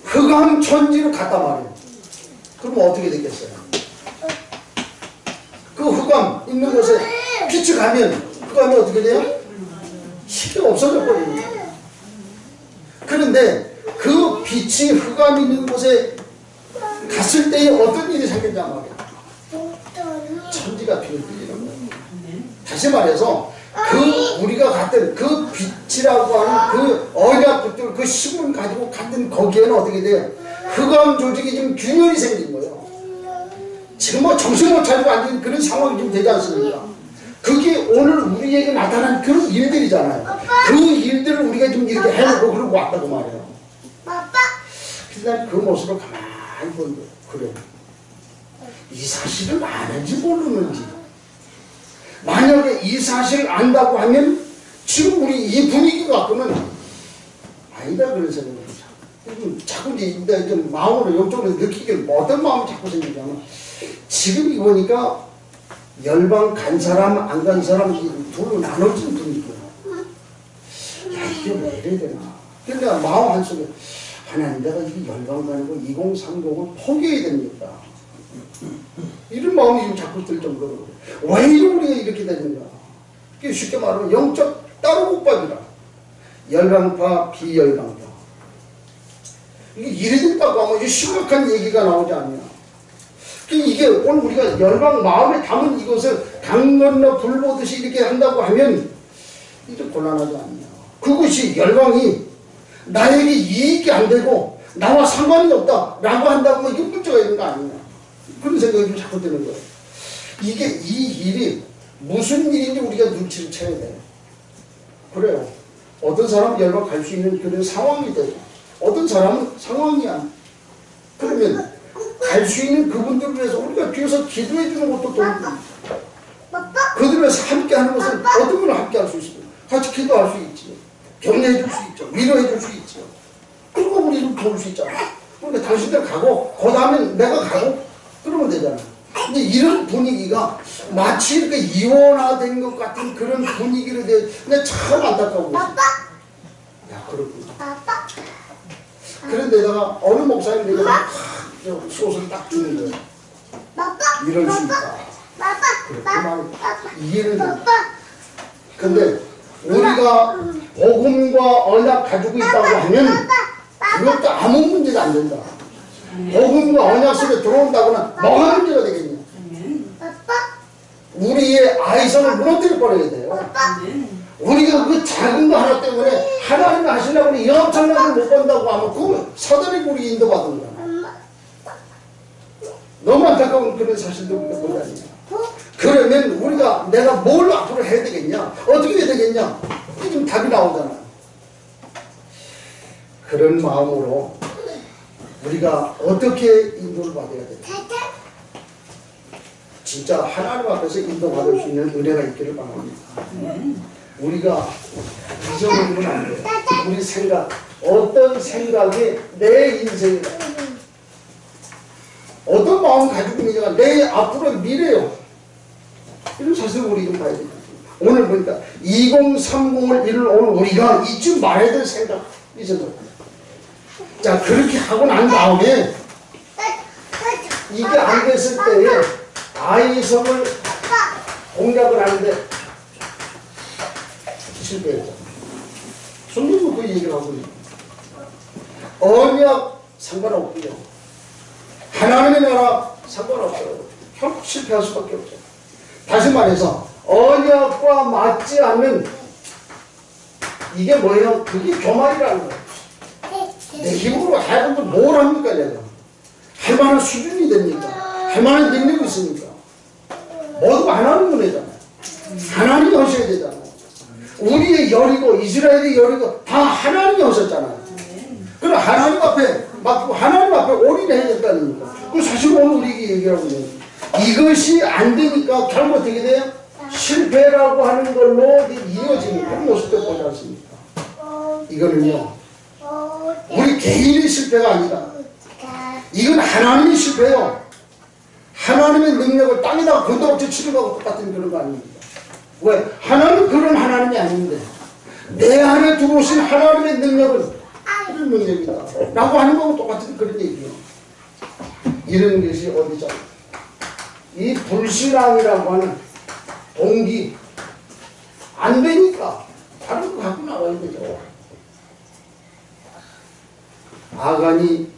흑암 천지로 갔단 말이에요. 그러면 어떻게 되겠어요? 그 흑암 있는 곳에 빛이 가면 흑암이 어떻게 돼요? 쉽게 없어져 버립니다. 그런데 그 빛이 흑암 있는 곳에 갔을 때에 어떤 일이 생긴단 말이에요. 천지가 뒤를 뚫리는 거예요. 다시 말해서 그 우리가 갖던 그 빛이라고 하는 그 언약빛들 그 힘을 가지고 갖던 거기에는 어떻게 돼요? 흑암 조직이 지금 균열이 생긴 거예요. 지금 뭐 정신 못 차리고 앉은 그런 상황이 좀 되지 않습니까? 그게 오늘 우리에게 나타난 그런 일들이잖아요. 그 일들을 우리가 좀 이렇게 해놓고 그러고 왔다고 말이에요. 그래서 난 그 모습을 가만히 보는데 그래. 이 사실을 아는지 모르는지. 만약에 이 사실을 안다고 하면 지금 우리 이 분위기 갖고는 아니다 그런 생각을 자꾸 이제 좀 마음으로 이쪽으로 느끼기를 어떤 마음이 자꾸 생기냐면 지금 이 보니까 열방 간 사람 안 간 사람 둘로 나눠진 분위기야. 야 이게 왜 이래야 되나. 그러니까 마음 한속에 하나님 내가 이 열방 가는 거 2030을 포기해야 됩니까? 이런 마음이 지금 자꾸 들 정도로 왜 우리가 이렇게 되는가. 쉽게 말하면 영적 따로국밥이라 열방파 비열방파 이게 이래 된다고 하면 이게 심각한 얘기가 나오지 않냐. 이게 오늘 우리가 열방 마음에 담은 이것을 강 건너 불 보듯이 이렇게 한다고 하면 이제 곤란하지 않냐. 그것이 열방이 나에게 이익이 안 되고 나와 상관이 없다 라고 한다고 하면 이게 문제가 있는 거 아니냐. 그런 생각이 좀 자꾸 드는 거예요. 이게 이 일이 무슨 일인지 우리가 눈치를 채야 돼요. 그래요. 어떤 사람은 열방 갈 수 있는 그런 상황이 돼요. 어떤 사람은 상황이야. 그러면 갈 수 있는 그분들을 위해서 우리가 뒤에서 기도해 주는 것도 도움입니다. 그들을 위해서 함께 하는 것은 어떤 분을 함께 할 수 있습니다. 같이 기도할 수 있지. 격려해 줄 수 있죠. 위로해 줄 수 있죠. 그리고 우리 좀 도울 수 있잖아. 그러니까 당신들 가고 그 다음에 내가 가고 그러면 되잖아. 근데 이런 분위기가 마치 이렇게 이원화된 것 같은 그런 분위기를 내 근데 참 안타까운 거지. 야 그렇구나. 그런데다가 어느 목사님 내가 소설 딱 주는 거예요. 이럴 수 있다. 그래, 그 말이 이해는 된다. 근데 우리가 복음과 언약 가지고 있다고 하면 그것도 아무 문제가 안 된다. 복음과 언약 속에 들어온다고는 뭐가 문제가 되겠냐. 우리의 아이성을 무너뜨려 버려야 돼요. 우리가 그 작은 거 하나 때문에 하나님이 하시려고 이 엄청난 걸 못 본다고 하면 그거 사단이 우리 인도받은 거야. 너무 안타까운 그런 사실도 우리가 보다니. 그러면 우리가 내가 뭘 앞으로 해야 되겠냐? 어떻게 해야 되겠냐? 이게 좀 답이 나오잖아. 그런 마음으로 우리가 어떻게 인도를 받아야 될까? 진짜 하나님 앞에서 인도받을 수 있는 은혜가 있기를 바랍니다. 우리가 잊어버리면 안 돼요. 우리 생각, 어떤 생각이 내 인생이다. 어떤 마음 가지고 있느냐가 내 앞으로의 미래요. 이런 사실을 우리 좀 봐야 됩니다. 오늘 보니까 2030을 이룰 오늘 우리가 이쯤 말해야 될 생각 있어도 자 그렇게 하고 난 다음에 이게 안 됐을 때에 아이성을 공략을 하는데 실패했죠. 성경도 그 얘기를 하고 있어요. 언약 상관없고요. 하나님의 나라 상관없어요. 결국 실패할 수밖에 없죠. 다시 말해서 언약과 맞지 않는 이게 뭐예요? 그게 교만이라는 거예요. 내 힘으로 해본 걸 뭘 합니까 내가? 할 만한 수준이 됩니까? 할 만한 능력이 있습니까? 모두 하나님 은혜잖아요. 하나님이 하셔야 되잖아요. 우리의 열이고 이스라엘의 열이고 다 하나님이 하셨잖아요. 그럼 하나님 앞에 맡기고 하나님 앞에 올인해야 된다는 거예요. 그 사실 오늘 우리에게 얘기하고 있는 이것이 안 되니까 결국 어떻게 돼요? 실패라고 하는 걸로 이어지는 그런 모습도 보지 않습니까? 이거는요 우리 개인의 실패가 아니다. 이건 하나님의 실패요. 하나님의 능력을 땅에다가 건더없이 치는 거하고 똑같은 그런 거 아닙니까? 왜? 하나님은 그런 하나님이 아닌데 내 안에 들어오신 하나님의 능력은 이런 능력이다 라고 하는 거하고 똑같은 그런 얘기예요. 이런 것이 어디죠? 이 불신앙이라고 하는 동기 안 되니까 다른 거 갖고 나와야 되죠. 아간이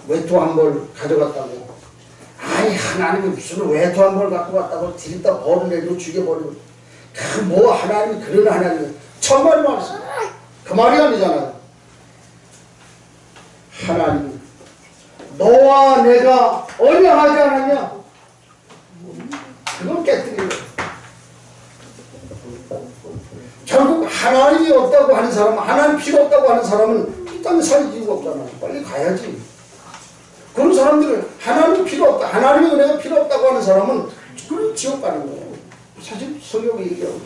외투 한 벌 가져갔다고 아니 하나님이 무슨 외투 한 벌 갖고 갔다고 들이다 벌을 내고 죽여버리고 뭐 하나님 그런 하나님 천만 말씀 그 말이 아니잖아요. 하나님 너와 내가 언약하지 않았냐? 그건 깨뜨리는 거예요. 결국 하나님이 없다고 하는 사람은 하나님 필요 없다고 하는 사람은 이 땅에 살 이유가 없잖아요. 빨리 가야지. 그런 사람들은 하나님 필요 없다, 하나님의 은혜가 필요 없다고 하는 사람은 그런 지옥 가는 거예요. 사실 성경이 얘기하고.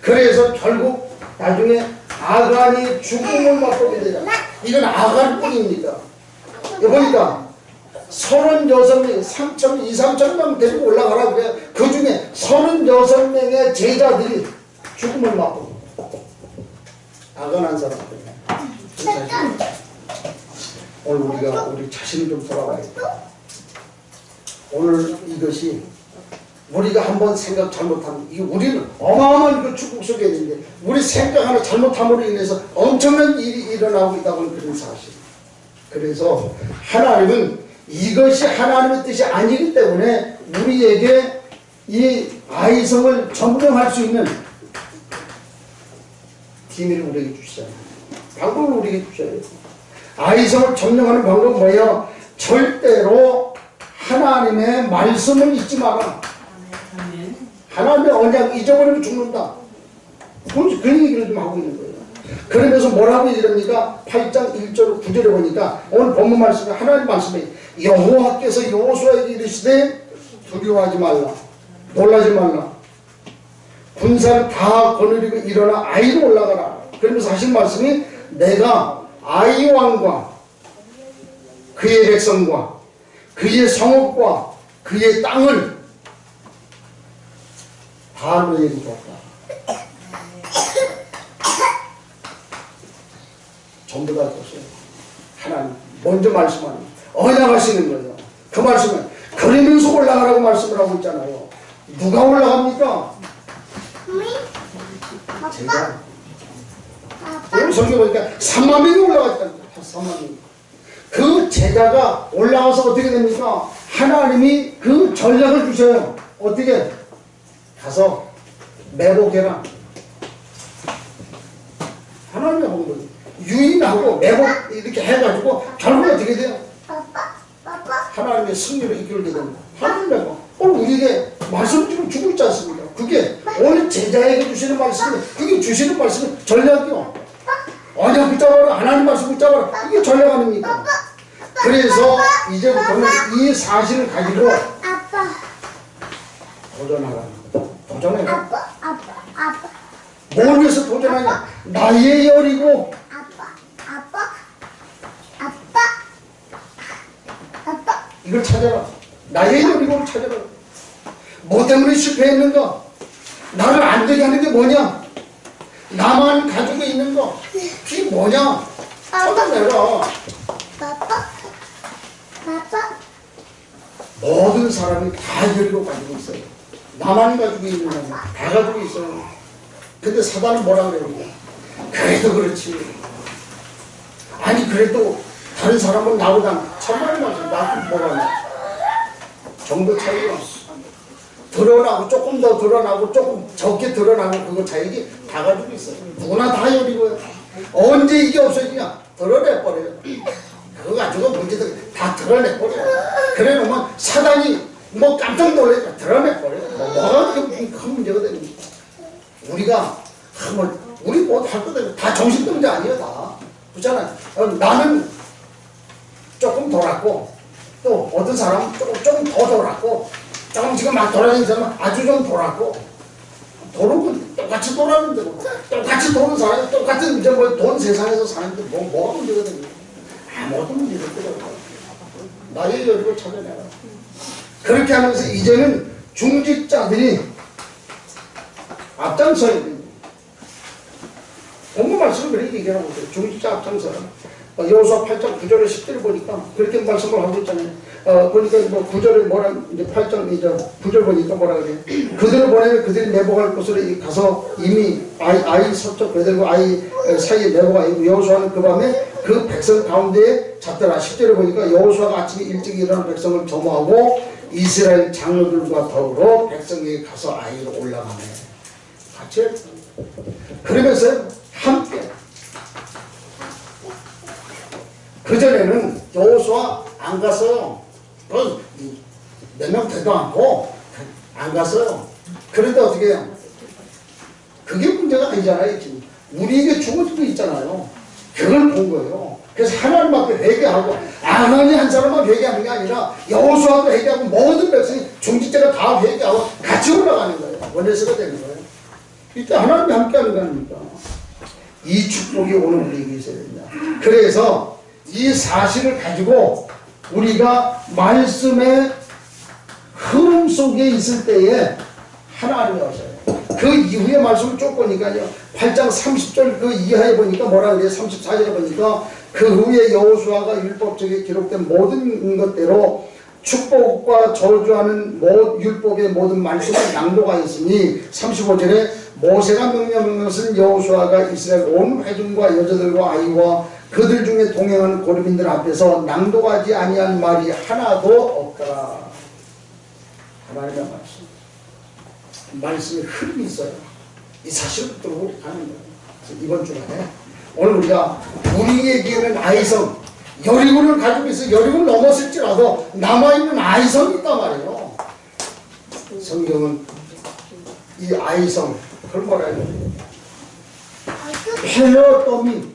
그래서 결국 나중에 아간이 죽음을 맛보게 되잖아요. 이건 아간뿐입니다. 보니까 36명, 3,000명 데리고 올라가라 그래요. 그 중에 36명의 제자들이 죽음을 맛보고 아간한 사람들. 오늘 우리가 우리 자신을 좀 돌아봐야겠다. 오늘 이것이 우리가 한번 생각 잘못하면 이게 우리는 어마어마한 그 축복 속에 있는데 우리 생각 하나 잘못함으로 인해서 엄청난 일이 일어나고 있다고 하는 그런 사실. 그래서 하나님은 이것이 하나님의 뜻이 아니기 때문에 우리에게 이 아이성을 점령할 수 있는 비밀을 우리에게 주시잖아요. 방법을 우리에게 주셔요. 아이성을 점령하는 방법은 뭐예요? 절대로 하나님의 말씀을 잊지 마라. 하나님의 언약 잊어버리면 죽는다. 그런 얘기를 좀 하고 있는 거예요. 그러면서 뭐라고 얘기합니까? 8장 1절 9절에 보니까 오늘 본문 말씀에 하나님 말씀에 여호와께서 여호수아에게 이르시되 두려워하지 말라, 놀라지 말라, 군사를 다 거느리고 일어나 아이로 올라가라. 그러면서 하신 말씀이 내가 아이 왕과 그의 백성과 그의 성읍과 그의 땅을 다 너에게 줬다. 전부 다 줬어요. 하나님 먼저 말씀하는 언약하시는 거예요. 그 말씀은 그러면서 올라가라고 말씀을 하고 있잖아요. 누가 올라갑니까? 제가 오늘 성경 보니까 3만 명이 올라갔다는 거예요. 3만 명. 그 제자가 올라가서 어떻게 됩니까? 하나님이 그 전략을 주셔요. 어떻게? 가서 매복해라. 하나님의 방법이 유인하고 매복 이렇게 해가지고 결국 어떻게 돼요? 하나님의 승리로 이끌게 됩니다. 하나님의 방법. 오늘 우리에게 말씀 지금 주고 있지 않습니까? 그게 오늘 제자에게 주시는 말씀이 그게 주시는 말씀이 전략이요. 언약 붙잡아라. 하나님 말씀 붙잡아라. 이게 전략 아닙니까? 그래서 이제부터는 이 사실을 가지고 도전하라. 도전해라. 뭘 위해서 도전하냐? 나의 열이고 이걸 찾아라. 나의 열이고를 찾아라. 뭐 때문에 실패했는가? 나를 안 되게 하는 게 뭐냐? 나만 가지고 있는 거 그게 뭐냐? 찾아내라. 모든 사람이 다 열이고 가지고 있어요. 나만 가지고 있는 사람 다 가지고 있어요. 근데 사단은 뭐라 그래요? 그래도 그렇지. 아니 그래도 다른 사람은 나보다 천만이 나서 나도 뭐라냐? 정도 차이가 드러나고 조금 더 드러나고 조금 적게 드러나고 그거 차이기 다 가지고 있어요. 누구나 다 열이고요. 언제 이게 없어지냐? 드러내버려요. 그거 가지고 문제들 다 드러내버려요. 그래 놓으면 사단이 뭐 깜짝 놀라니까 드러내버려요. 뭐가 그렇게 큰 문제가 됩니까? 우리가 우리 뭐 할 것도 다 정신병자 아니에요. 다 그렇잖아요. 나는 조금 돌았고 또 어떤 사람은 조금 더 돌았고 조금 지금 막 돌아다니는 사람은 아주 좀 돌았고 도는 건 똑같이 돌았는데 똑같이 도는 사람이 똑같은 이제 뭐 돈 세상에서 사는데 뭐가 문제가 됩니까? 아무것도 문제가 없더라고요. 나의 열을 찾아내라. 그렇게 하면서 이제는 중직자들이 앞장서야 됩니다. 본문 말씀을 그렇게 얘기하고 있어요. 중직자 앞장서라. 여호수아 8장 9절에 10절을 보니까 그렇게 말씀을 하고 있잖아요. 보니까 뭐 9절에 뭐라 이제 8장 이제 9절 보니까 뭐라 그래요? 그들을 보내면 그들이 매복할 곳으로 가서 이미 아이 서쪽 그들과 아이 사이에 매복하 있고 여호수아는 그 밤에 그 백성 가운데에 잤더라. 10절에 보니까 여호수아가 아침에 일찍 일어나 백성을 점호하고 이스라엘 장로들과 더불어 백성에게 가서 아이로 올라가네. 같이 해요. 그러면서 함께. 그전에는 여호수아 안 갔어요. 몇 명 되도 않고 안 갔어요. 그런데 어떻게 해요? 그게 문제가 아니잖아요. 지금. 우리에게 죽을 수도 있잖아요. 그걸 본 거예요. 그래서 하나님 앞에 회개하고 아나니 한 사람만 회개하는 게 아니라 여호수아도 회개하고 모든 백성이 중직자가 다 회개하고 같이 올라가는 거예요. 원내서가 되는 거예요. 이때 하나님이 함께하는 거 아닙니까? 이 축복이 오늘 우리에게 있어야 된다. 그래서 이 사실을 가지고 우리가 말씀의 흐름 속에 있을 때에 하나님이 오셔요. 그 이후에 말씀을 쭉 보니까요. 8장 30절 그 이하에 보니까 뭐라 그래요? 34절에 보니까 그 후에 여호수아가 율법책에 기록된 모든 것대로 축복과 저주하는 율법의 모든 말씀을 낭독하였으니 35절에 모세가 명령한 것은 여호수아가 이스라엘 온 회중과 여자들과 아이와 그들 중에 동행하는 고르민들 앞에서 낭독하지 아니한 말이 하나도 없더라. 하나님의 말씀. 말씀에 흐름이 있어요. 이 사실을 붙들고 가는 거예요. 이번 주간에 오늘 우리에게는 아이성, 여리고를 가지고 있어. 여리고를 넘었을지라도 남아있는 아이성이 있단 말이에요. 성경은 이 아이성, 그걸 뭐라 해야 돼요? 폐허더미.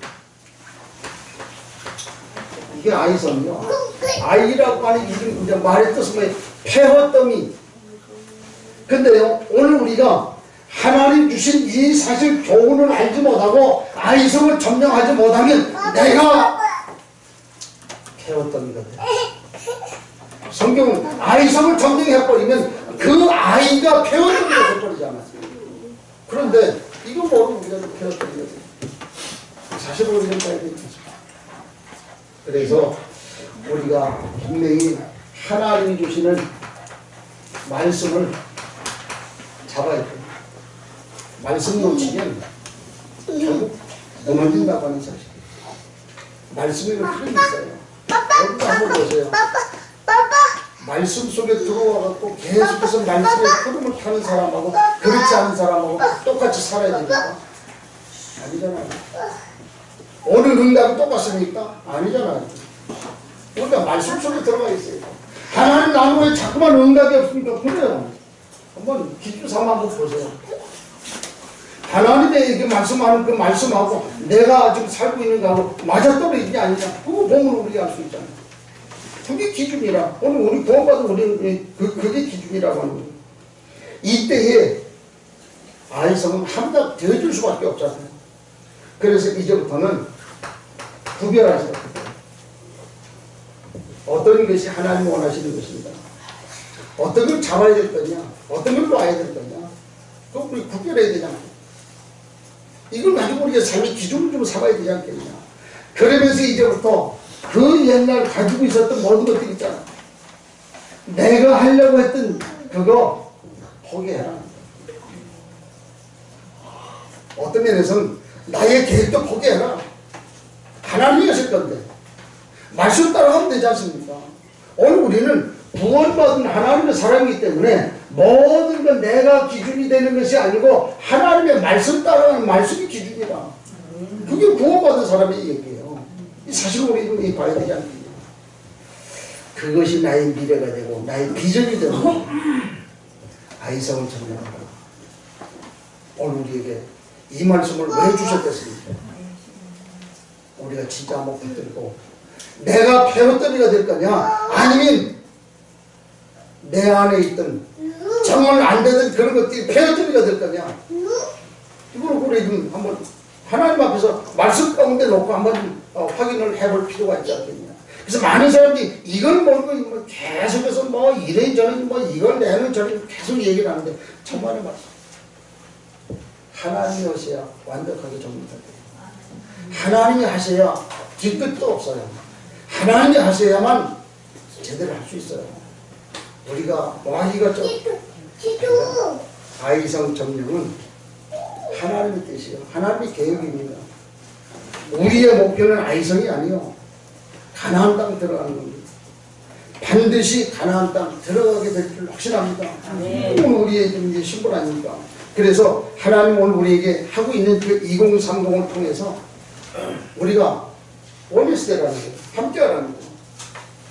이게 아이성이요. 아이라고 하는 이제 말의 뜻은 뭐예요? 폐허더미. 근데요, 오늘 우리가 하나님 주신 이 사실 교훈을 알지 못하고 아이성을 점령하지 못하면 내가 폐허더미가 돼. 성경은 아이성을 점령해버리면 그 아이가 폐허더미가 돼버리잖아요. 그런데 이거 모르고 우리가 폐허더미가 돼. 사실을 우리는 봐야 되겠죠. 그래서 우리가 분명히 하나님이 주시는 말씀을 잡아야 돼요. 말씀 놓치면 결국 무너진다고 하는 사실. 말씀이 흐름이 있어요. 여러분도 한번 보세요. 말씀 속에 들어와갖고 계속해서 말씀의 흐름을 타는 사람하고 그렇지 않은 사람하고 똑같이 살아야 됩니까? 아니잖아요. 오늘 응답이 똑같습니까? 아니잖아요. 우리가 말씀 속에 들어가 있어요. 하나님 나는 왜 자꾸만 응답이 없습니까? 그래요. 한번 기준 삼아 한번 보세요. 하나님에게 말씀하는 그 말씀하고 내가 지금 살고 있는 거하고 맞아떨어지지 않냐? 그거 보면 우리가 알 수 있잖아요. 그게 기준이라. 오늘 우리 구원받은 우리는 그게 기준이라고 하는 거예요. 이때에 아이성은 함께 되어줄 수밖에 없잖아요. 그래서 이제부터는 구별하셔야 돼요. 어떤 것이 하나님이 원하시는 것입니다. 어떤 걸 잡아야 될 거냐, 어떤 걸 놔야 될 거냐, 그거 우리 구별해야 되잖아요. 이걸 가지고 우리가 삶의 기준을 좀 삼아야 되지 않겠냐. 그러면서 이제부터 그 옛날 가지고 있었던 모든 것들 있잖아. 내가 하려고 했던 그거 포기해라. 어떤 면에서는 나의 계획도 포기해라. 하나님이 하실 건데 말씀 따라가면 되지 않습니까? 오늘 우리는 구원받은 하나님의 사람이기 때문에 모든 건 내가 기준이 되는 것이 아니고 하나님의 말씀 따라가는 말씀이 기준이다. 그게 구원받은 사람의 얘기예요. 이 사실을 우리는 봐야 되지 않겠냐. 그것이 나의 미래가 되고 나의 비전이 되고 아이성을 점령한다. 오늘 우리에게 이 말씀을 왜 주셨겠습니까? 우리가 진짜 한번 붙들고 내가 폐허더미가 될 거냐 아니면 내 안에 있던 정말 안 되던 그런 것들이 폐허더미가 될 거냐, 이걸 우리 좀 한번 하나님 앞에서 말씀 가운데 놓고 한번 확인을 해볼 필요가 있지 않겠냐. 그래서 많은 사람들이 이걸 모르고 계속해서 뭐 이래저래 뭐 이걸 내는 저를 계속 얘기를 하는데 정말의 말씀, 하나님이 하셔야 완벽하게 정리가 돼요. 하나님이 하셔야 뒤끝도 없어요. 하나님이 하셔야만 제대로 할 수 있어요. 우리가 이것저 아이성 점령은 하나님의 뜻이에요. 하나님의 계획입니다. 우리의 목표는 아이성이 아니요, 가나안 땅 들어가는 겁니다. 반드시 가나안 땅 들어가게 될 줄 확신합니다. 그건 우리의 신분 아닙니까? 그래서 하나님 오늘 우리에게 하고 있는 그 2030을 통해서 우리가 원리스대라는 거예요. 함께하라는 거예요.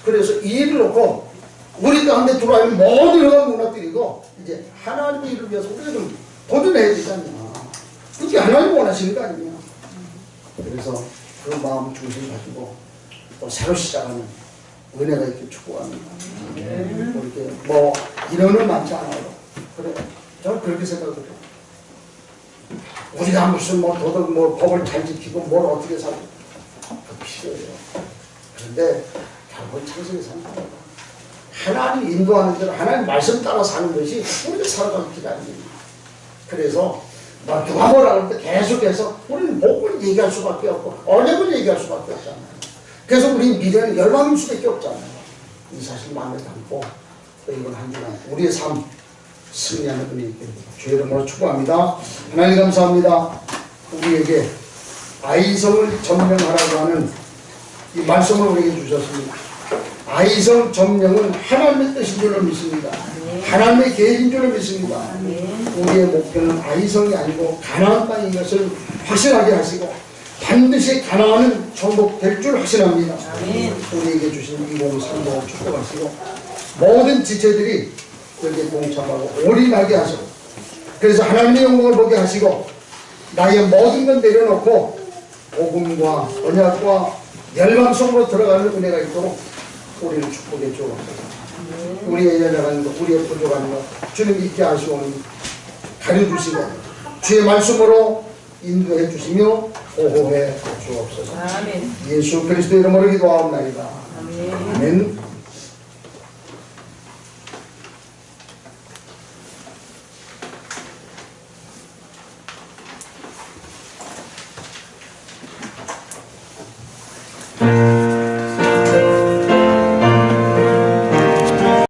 그래서 이 일을 놓고 우리 가운데 들어와 있는 모든 이런 무너뜨리고 이제 하나님의 일을 위해서 우리가 좀 도전해야 되잖냐. 그게 하나님 원하시는 거 아니냐. 그래서 그 마음 중심 가지고 또 새로 시작하는 은혜가 있게 축복합니다. 이렇게 뭐 인원은 많지 않아요. 그래, 저는 그렇게 생각해요. 우리가 무슨 뭐 도덕 뭐 법을 잘 지키고 뭘 어떻게 살고 그 필요해요. 그런데 결국은 창세기 사는 거예요. 하나님 인도하는 대로 하나님 말씀 따라 사는 것이 우리가 살아가는 길 아닙니다. 그래서 뭐 누가 뭐라 할 때 계속해서 우리는 복을 얘기할 수밖에 없고 언약을 얘기할 수밖에 없잖아요. 그래서 우리 미래는 열방일 수밖에 없잖아요. 이 사실 마음에 담고 또 이번 한 주간 우리의 삶 승리하는 분이 있게 됩니다. 주의 이름으로 축복합니다. 하나님 감사합니다. 우리에게 아이성을 점령하라고 하는 이 말씀을 우리에게 주셨습니다. 아이성 점령은 하나님의 뜻인 줄로 믿습니다. 하나님의 계획인 줄로 믿습니다. 우리의 목표는 아이성이 아니고 가나안 땅인 것을 확신하게 하시고 반드시 가나안은 정복될 줄 확신합니다. 우리에게 주신 2030을 축복하시고 모든 지체들이 여기에 동참하고 올인하게 하시고 그래서 하나님의 영광을 보게 하시고 나의 모든 건 내려놓고 복음과 언약과 열방 속으로 들어가는 은혜가 있도록 우리를 축복해 주옵소서. 우리의 연약한 것, 우리의 부족한 것 주님 있게 하시오니 가려주시고 주의 말씀으로 인도해 주시며 보호해 주옵소서. 아멘. 예수 그리스도 이름으로 기도하옵나이다. 아멘.